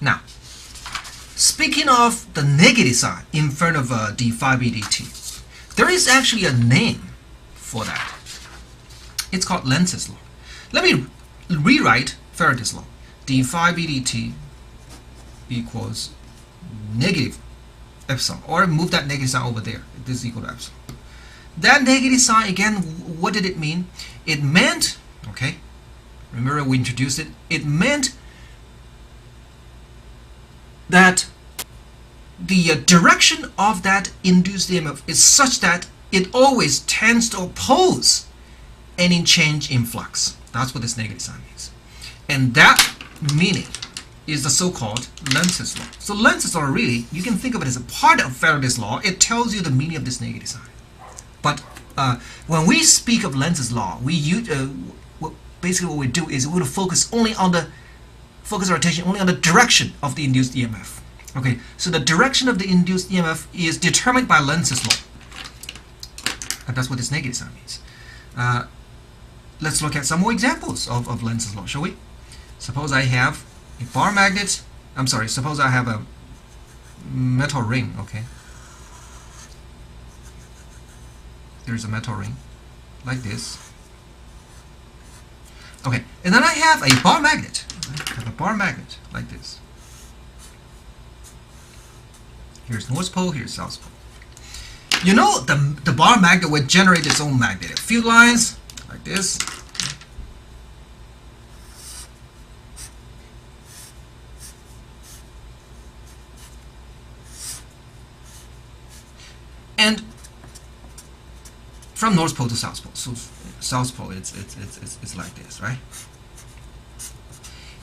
Now, speaking of the negative sign in front of d phi b dt, there is actually a name for that. It's called Lenz's law. Let me rewrite Faraday's law. d phi b dt equals negative epsilon, or move that negative sign over there. This is equal to epsilon. That negative sign, again, what did it mean? It meant, okay, remember we introduced it, it meant that the direction of that induced EMF is such that it always tends to oppose any change in flux. That's what this negative sign means. And that meaning is the so-called Lenz's law. So Lenz's law, really, you can think of it as a part of Faraday's law. It tells you the meaning of this negative sign. But when we speak of Lenz's law, we use, basically what we do is we will focus our attention only on the direction of the induced EMF. Okay, so the direction of the induced EMF is determined by Lenz's law. And that's what this negative sign means. Let's look at some more examples of Lenz's law, shall we? Suppose I have a bar magnet. Suppose I have a metal ring, okay? There's a metal ring, like this. Okay, and then I have a bar magnet. I have a bar magnet, like this. Here's North Pole, here's South Pole. You know, the bar magnet would generate its own magnetic field lines, like this. And from North Pole to South Pole. So South Pole, it's like this, right?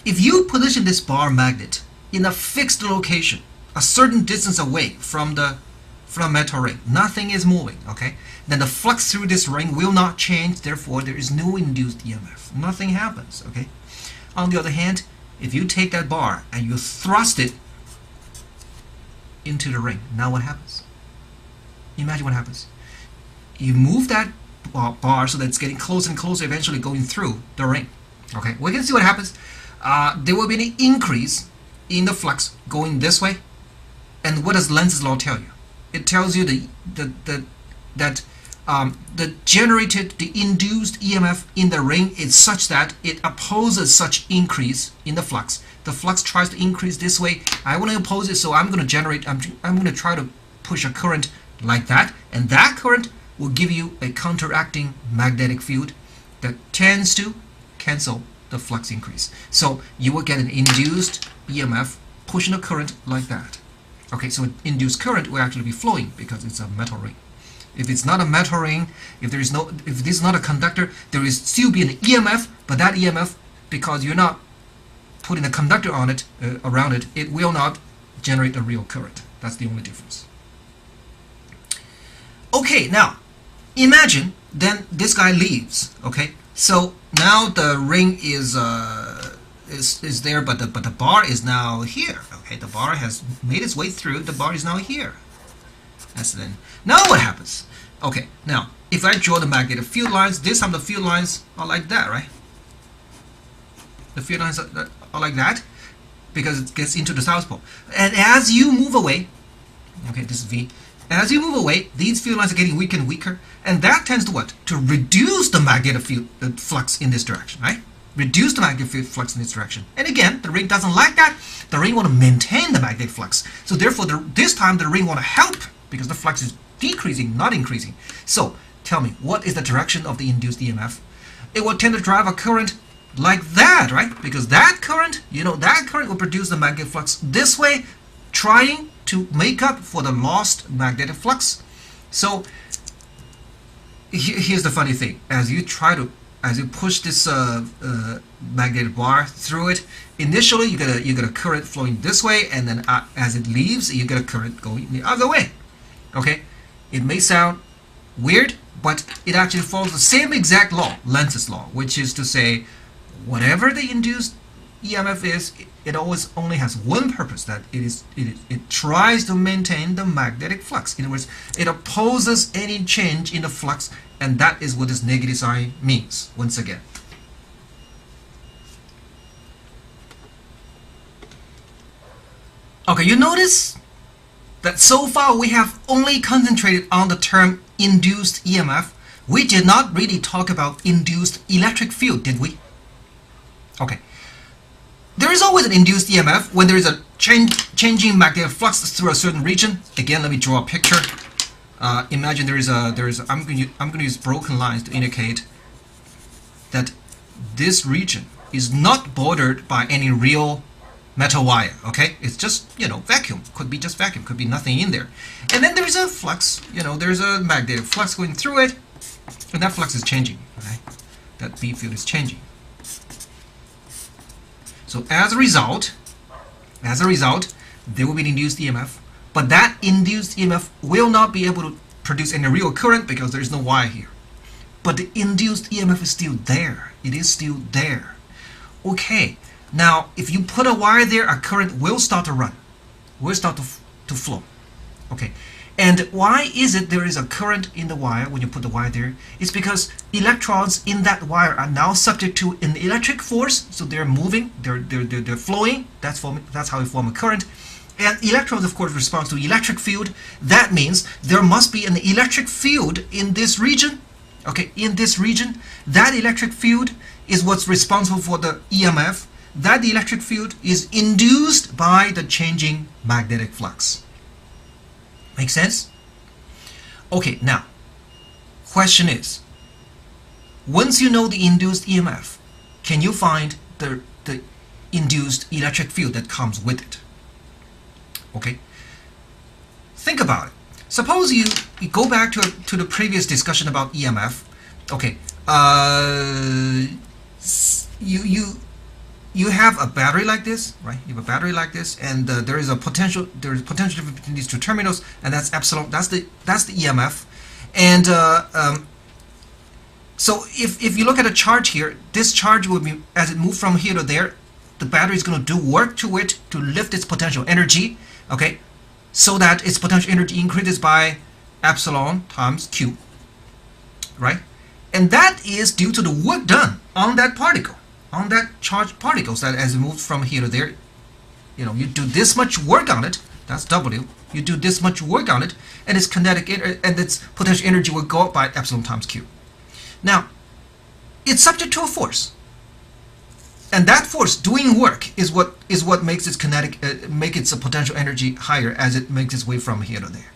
If you position this bar magnet in a fixed location, a certain distance away from the metal ring, nothing is moving, okay? Then the flux through this ring will not change, therefore there is no induced EMF. Nothing happens, okay? On the other hand, if you take that bar and you thrust it into the ring, now what happens? Imagine what happens. You move that bar so that it's getting closer and closer, eventually going through the ring. Okay, we can see what happens. There will be an increase in the flux going this way. And what does Lenz's law tell you? It tells you that the induced EMF in the ring is such that it opposes such increase in the flux. The flux tries to increase this way. I want to oppose it, so I'm going to try to push a current like that, and that current will give you a counteracting magnetic field that tends to cancel the flux increase. So you will get an induced EMF pushing a current like that. Okay, so an induced current will actually be flowing because it's a metal ring. If it's not a metal ring, if this is not a conductor, there will still be an EMF, but that EMF, because you're not putting a conductor on it, around it, it will not generate a real current. That's the only difference. Okay, now imagine then this guy leaves. Okay, so now the ring is there, but the bar is now here. Okay, the bar has made its way through. The bar is now here. That's then. Now what happens? Okay, now if I draw the magnetic field lines, this time the field lines are like that, right? The field lines are like that because it gets into the South Pole. And as you move away, okay, this is V. As you move away, these field lines are getting weaker and weaker, and that tends to what? To reduce the magnetic field flux in this direction, right? Reduce the magnetic field flux in this direction. And again, the ring doesn't like that. The ring want to maintain the magnetic flux. So therefore, this time the ring want to help because the flux is decreasing, not increasing. So tell me, what is the direction of the induced EMF? It will tend to drive a current like that, right? Because that current, that current will produce the magnetic flux this way, trying to make up for the lost magnetic flux. So here's the funny thing: as you push this magnetic bar through it, initially you get a current flowing this way, and then as it leaves, you get a current going the other way. Okay, it may sound weird, but it actually follows the same exact law, Lenz's law, which is to say, whatever the induced EMF is, it always only has one purpose, that it tries to maintain the magnetic flux. In other words, it opposes any change in the flux, and that is what this negative sign means, once again. Okay, you notice that so far we have only concentrated on the term induced EMF. We did not really talk about induced electric field, did we? Okay. There is always an induced EMF when there is a changing magnetic flux through a certain region. Again, let me draw a picture. Imagine I'm going to use broken lines to indicate that this region is not bordered by any real metal wire. Okay, it's just vacuum. Could be just vacuum. Could be nothing in there. And then there is a flux. There's a magnetic flux going through it, and that flux is changing. Okay, that B field is changing. So as a result, there will be an induced EMF, but that induced EMF will not be able to produce any real current because there is no wire here. But the induced EMF is still there. It is still there. Okay, now if you put a wire there, a current will start to run, will start to flow. Okay, and why is it there is a current in the wire when you put the wire there? It's because electrons in that wire are now subject to an electric force, so they're moving, they're flowing. That's how we form a current. And electrons, of course, respond to electric field. That means there must be an electric field in this region. Okay, in this region, that electric field is what's responsible for the EMF. That electric field is induced by the changing magnetic flux. Make sense? Okay, now, question is, once you know the induced EMF, can you find the induced electric field that comes with it? Okay, think about it. Suppose you go back to the previous discussion about EMF. Okay, you have a battery like this, right? You have a battery like this, and there is potential difference between these two terminals, and that's epsilon. That's the EMF, and so if you look at a charge here, this charge will be, as it moves from here to there, the battery is going to do work to it to lift its potential energy. Okay, so that its potential energy increases by epsilon times Q, right? And that is due to the work done on that particle, on that charged particles, that as it moves from here to there, you do this much work on it, that's W, you do this much work on it, and its kinetic and its potential energy will go up by epsilon times Q. Now, it's subject to a force. And that force doing work is what makes its kinetic make its potential energy higher as it makes its way from here to there.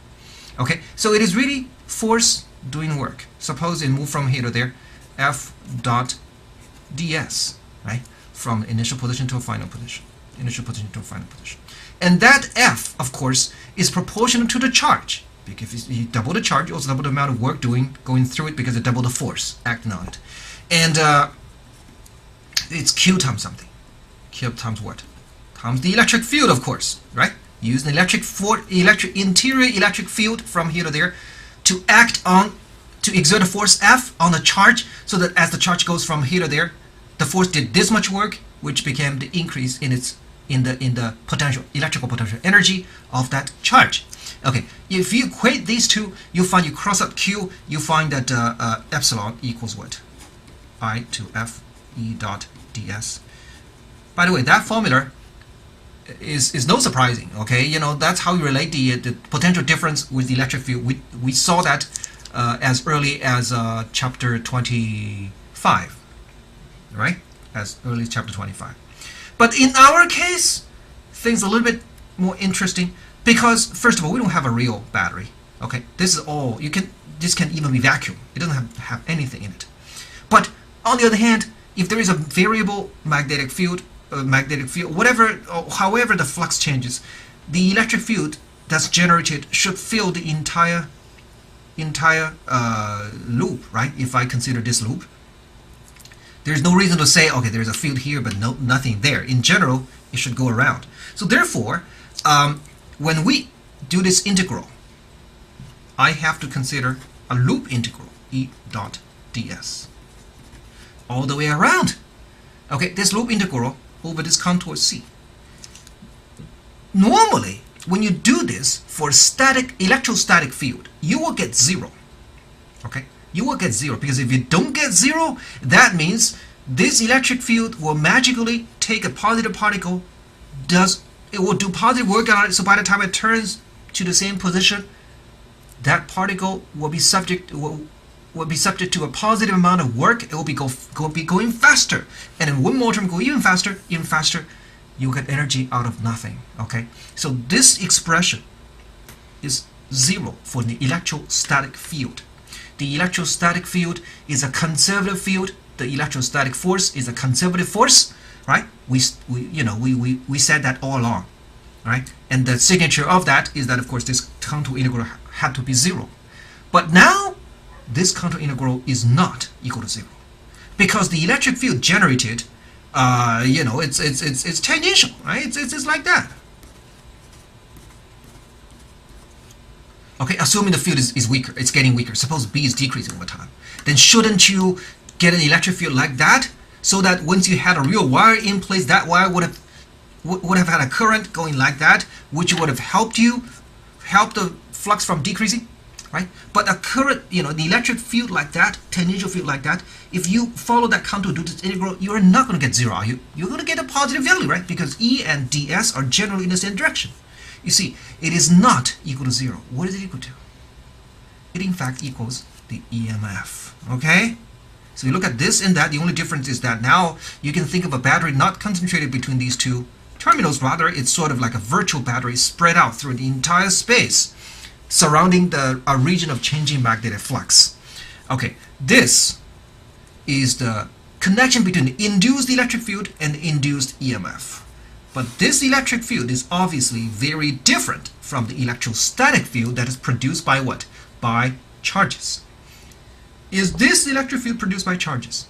Okay, so it is really force doing work. Suppose it moved from here to there, F dot ds, right? From initial position to a final position, initial position to a final position, and that F, of course, is proportional to the charge. Because if you double the charge, you also double the amount of work going through it because it double the force acting on it, and it's Q times something. Q times what? Times the electric field, of course, right? Use an interior electric field from here to there to exert a force F on the charge, so that as the charge goes from here to there, the force did this much work, which became the increase in the electrical potential energy of that charge. Okay, if you equate these two, you cross out Q, you find that epsilon equals what? I to F E dot ds. By the way, that formula is no surprising. Okay, that's how you relate the potential difference with the electric field. We saw that as early as chapter 25, right? As early as chapter 25. But in our case, things are a little bit more interesting because, first of all, we don't have a real battery. Okay, this is all this can even be vacuum. It doesn't have anything in it. But on the other hand, if there is a variable magnetic field, whatever, or however the flux changes, the electric field that's generated should fill the entire loop, right? If I consider this loop, there's no reason to say, okay, there's a field here, but nothing there. In general, it should go around. So therefore, when we do this integral, I have to consider a loop integral, E dot ds, all the way around. Okay, this loop integral over this contour C. Normally, when you do this for electrostatic field, you will get 0. Okay, you will get 0, because if you don't get 0, that means this electric field will magically take a positive particle, does it will do positive work on it. So by the time it turns to the same position, that particle will be subject to a positive amount of work. It will be going faster, and then one more term go even faster. You get energy out of nothing. Okay, so this expression is 0 for the electrostatic field. The electrostatic field is a conservative field. The electrostatic force is a conservative force, right? We said that all along, right? And the signature of that is that, of course, this contour integral had to be 0. But now this contour integral is not equal to 0 because the electric field generated, it's tangential, right? It's like that. Okay, assuming the field is weaker, it's getting weaker. Suppose B is decreasing over time. Then shouldn't you get an electric field like that, so that once you had a real wire in place, that wire would have had a current going like that, which would have helped the flux from decreasing, right? But a current, the electric field like that, tangential field like that, if you follow that contour to this integral, you are not going to get 0, are you? You're going to get a positive value, right? Because E and ds are generally in the same direction. You see, it is not equal to 0. What is it equal to? It in fact equals the EMF, okay? So you look at this and that, the only difference is that now you can think of a battery not concentrated between these two terminals, rather it's sort of like a virtual battery spread out through the entire space surrounding a region of changing magnetic flux. Okay, this is the connection between the induced electric field and the induced EMF. But this electric field is obviously very different from the electrostatic field that is produced by what? By charges. Is this electric field produced by charges?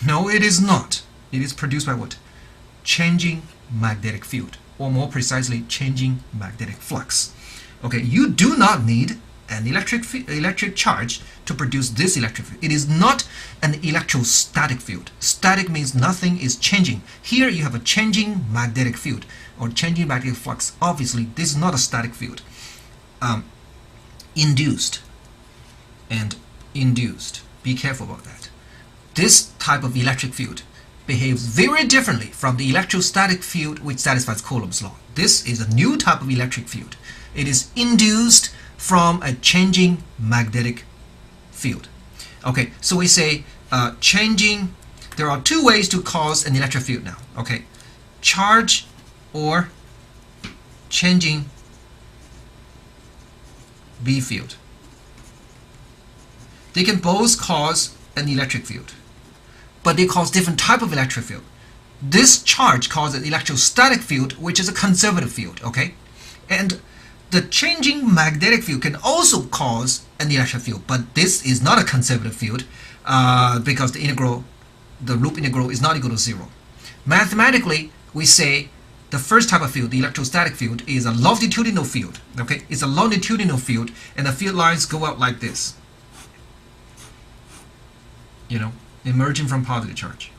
No, it is not. It is produced by what? Changing magnetic field, or more precisely, changing magnetic flux. Okay, you do not need an electric charge to produce this electric field. It is not an electrostatic field. Static means nothing is changing. Here you have a changing magnetic field or changing magnetic flux. Obviously, this is not a static field. Induced and induced. Be careful about that. This type of electric field behaves very differently from the electrostatic field which satisfies Coulomb's law. This is a new type of electric field. It is induced from a changing magnetic field. Okay, so we say there are two ways to cause an electric field now. Okay, charge or changing B field. They can both cause an electric field, but they cause different type of electric field. This charge causes an electrostatic field, which is a conservative field, okay? And the changing magnetic field can also cause an electric field, but this is not a conservative field because the loop integral is not equal to 0. Mathematically, we say the first type of field, the electrostatic field, is a longitudinal field, okay? It's a longitudinal field, and the field lines go out like this, emerging from positive charge.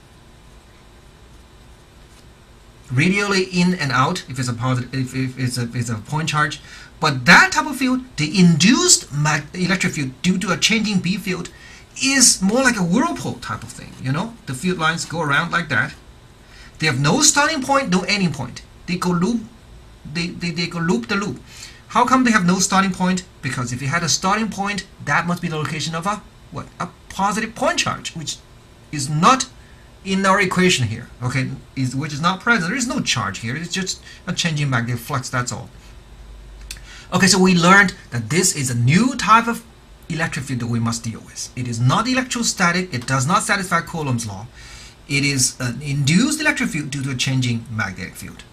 Radially in and out if it's a positive, if it's a point charge. But that type of field, the induced electric field due to a changing B field, is more like a whirlpool type of thing. The field lines go around like that. They have no starting point, no ending point. They go loop. They go loop the loop. How come they have no starting point? Because if you had a starting point, that must be the location of a positive point charge, which is not in our equation here, okay, which is not present. There is no charge here. It's just a changing magnetic flux, that's all. Okay, so we learned that this is a new type of electric field that we must deal with. It is not electrostatic. It does not satisfy Coulomb's law. It is an induced electric field due to a changing magnetic field.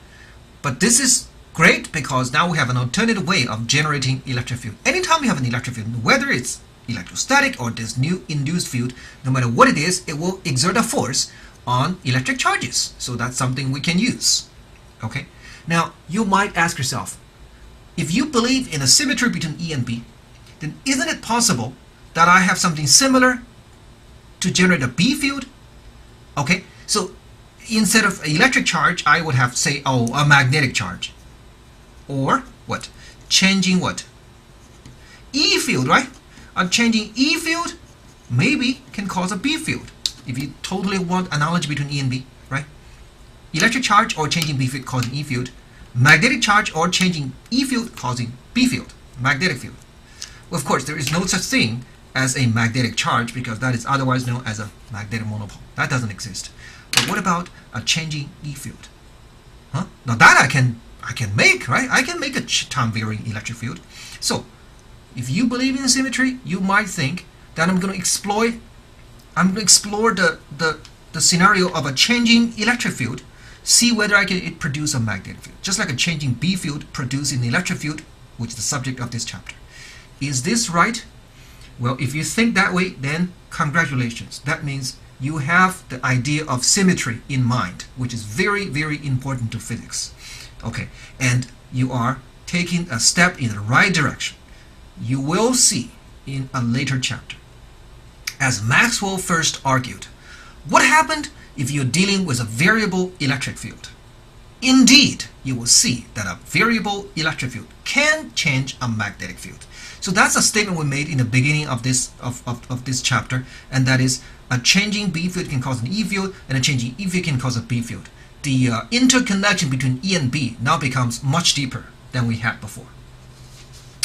But this is great because now we have an alternative way of generating electric field. Anytime we have an electric field, whether it's electrostatic or this new induced field, no matter what it is, it will exert a force on electric charges. So that's something we can use. Okay. Now you might ask yourself, if you believe in a symmetry between E and B, then isn't it possible that I have something similar to generate a B field? Okay, so instead of an electric charge, I would have, say, a magnetic charge. Or what? Changing what? E field, right? A changing E field maybe can cause a B field. If you totally want analogy between E and B, right? Electric charge or changing B field causing E field magnetic charge or changing E field causing B field, magnetic field. Well, of course, there is no such thing as a magnetic charge because that is otherwise known as a magnetic monopole. That doesn't exist. But what about a changing E field? Huh? Now that I can make, right? I can make a time varying electric field. So if you believe in symmetry, you might think that I'm going to explore the scenario of a changing electric field, see whether it produce a magnetic field, just like a changing B field producing the electric field, which is the subject of this chapter. Is this right? Well, if you think that way, then congratulations. That means you have the idea of symmetry in mind, which is very, very important to physics. Okay, and you are taking a step in the right direction. You will see in a later chapter. As Maxwell first argued, what happened if you're dealing with a variable electric field? Indeed, you will see that a variable electric field can change a magnetic field. So that's a statement we made in the beginning of this chapter, and that is a changing B field can cause an E field, and a changing E field can cause a B field. The interconnection between E and B now becomes much deeper than we had before.